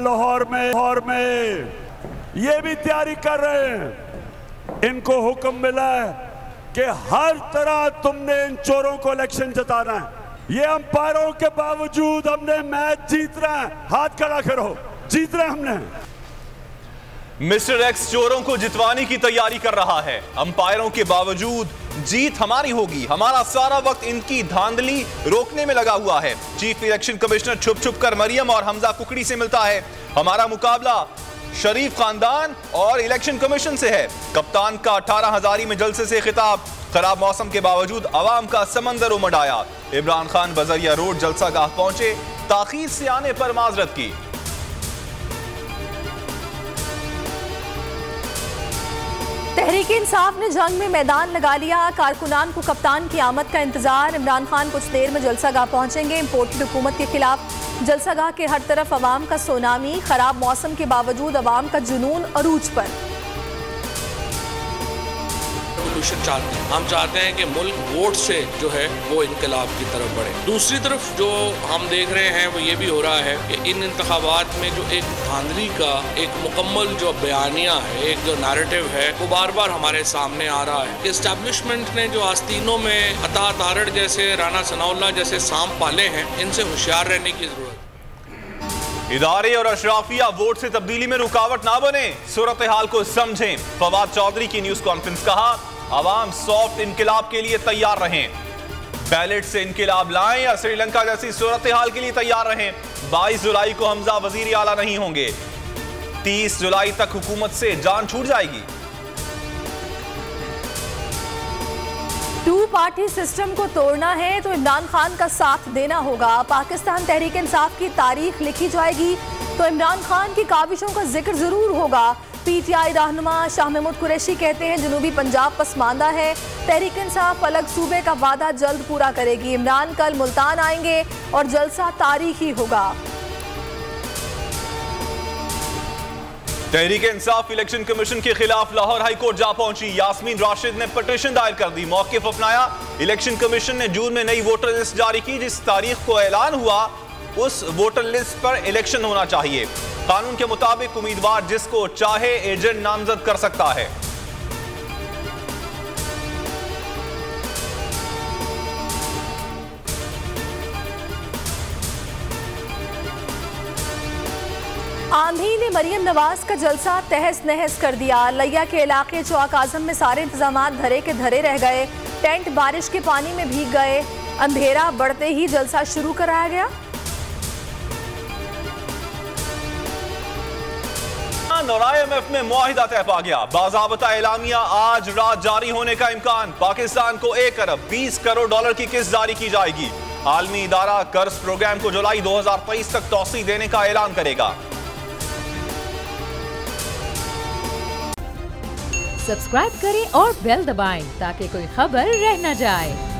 लाहौर में ये भी तैयारी कर रहे हैं। इनको हुक्म मिला है कि हर तरह तुमने इन चोरों को इलेक्शन जिताना है। ये अंपायरों के बावजूद हमने मैच जीत रहे हैं। हाथ खड़ा करो, जीत रहे हमने। मिस्टर एक्स चोरों को जितवाने की तैयारी कर रहा है। अंपायरों के बावजूद जीत हमारी होगी। हमारा सारा वक्त इनकी धांधली रोकने में लगा हुआ है। चीफ इलेक्शन कमिश्नर छुप छुप कर मरियम और हमजा कुकड़ी से मिलता है। हमारा मुकाबला शरीफ खानदान और इलेक्शन कमीशन से है। कप्तान का 18 हजारी में जलसे से खिताब। खराब मौसम के बावजूद अवाम का समंदर उमड़ आया। इमरान खान बजरिया रोड जलसागाह पहुंचे, ताखीर से आने पर माजरत की। तहरीक इंसाफ ने जंग में मैदान लगा लिया। कारकुनान को कप्तान की आमद का इंतजार। इमरान खान कुछ देर में जलसागाह पहुंचेंगे। इम्पोर्टेड हुकूमत के खिलाफ जलसागाह के हर तरफ अवाम का सोनामी। खराब मौसम के बावजूद अवाम का जुनून अरूज पर। हम चाहते हैं कि मुल्क वोट से जो है वो इनकलाब की तरफ बढ़े। दूसरी तरफ जो हम देख रहे हैं वो ये भी हो रहा है कि इन इंतखाबात में जो एक धांधली का एक मुकम्मल जो बयानिया है, एक जो नैरेटिव है, वो बार बार हमारे सामने आ रहा है। इस्टेब्लिशमेंट ने जो आस्तीनों में अता तारड़ जैसे, राना सनाउल्लाह जैसे सांप पाले हैं, इनसे होशियार रहने की जरूरत। इदारे और अशराफिया वोट से तब्दीली में रुकावट ना बने, सूरत हाल को समझें। फवाद चौधरी की न्यूज कॉन्फ्रेंस। कहा अवाम सॉफ्ट इनकिलाब के लिए तैयार रहें। बैलेट से इनकिलाब लाएं या श्रीलंका जैसी सूरत हाल के लिए तैयार रहें। 22 जुलाई को हमजा वजीर आला नहीं होंगे। 30 जुलाई तक हुकूमत से जान छूट जाएगी। टू पार्टी सिस्टम को तोड़ना है तो इमरान खान का साथ देना होगा। पाकिस्तान तहरीक इंसाफ की तारीख लिखी जाएगी तो इमरान खान की काविशों का जिक्र जरूर होगा। पीटीआई रहनुमा शाह महमूद कुरैशी कहते हैं जनूबी पंजाब पसमानदा है। तहरीक इंसाफ अलग सूबे का वादा जल्द पूरा करेगी। इमरान कल मुल्तान आएंगे और जलसा तारीखी होगा। तहरीक इंसाफ इलेक्शन कमीशन के खिलाफ लाहौर हाई कोर्ट जा पहुंची। यास्मीन राशिद ने पिटीशन दायर कर दी, मौकिफ अपनाया। इलेक्शन कमीशन ने जून में नई वोटर लिस्ट जारी की। जिस तारीख को ऐलान हुआ उस वोटर लिस्ट पर इलेक्शन होना चाहिए। कानून के मुताबिक उम्मीदवार जिसको चाहे एजेंट नामजद कर सकता है। आंधी ने मरियम नवाज का जलसा तहस नहस कर दिया। लिया के इलाके चौक आजम में सारे इंतजाम धरे के धरे रह गए। टेंट बारिश के पानी में भीग गए। अंधेरा बढ़ते ही जलसा शुरू कराया गया। और IMF में मुआहिदा तय पा गया। बाज़ाबता एलामिया आज रात जारी होने का इम्कान। पाकिस्तान को 1 अरब 20 करोड़ डॉलर की किस्त जारी की जाएगी। आलमी इदारा कर्ज प्रोग्राम को जुलाई 2023 तक तौसी देने का ऐलान करेगा। सब्सक्राइब करें और बेल दबाएं ताकि कोई खबर रह न जाए।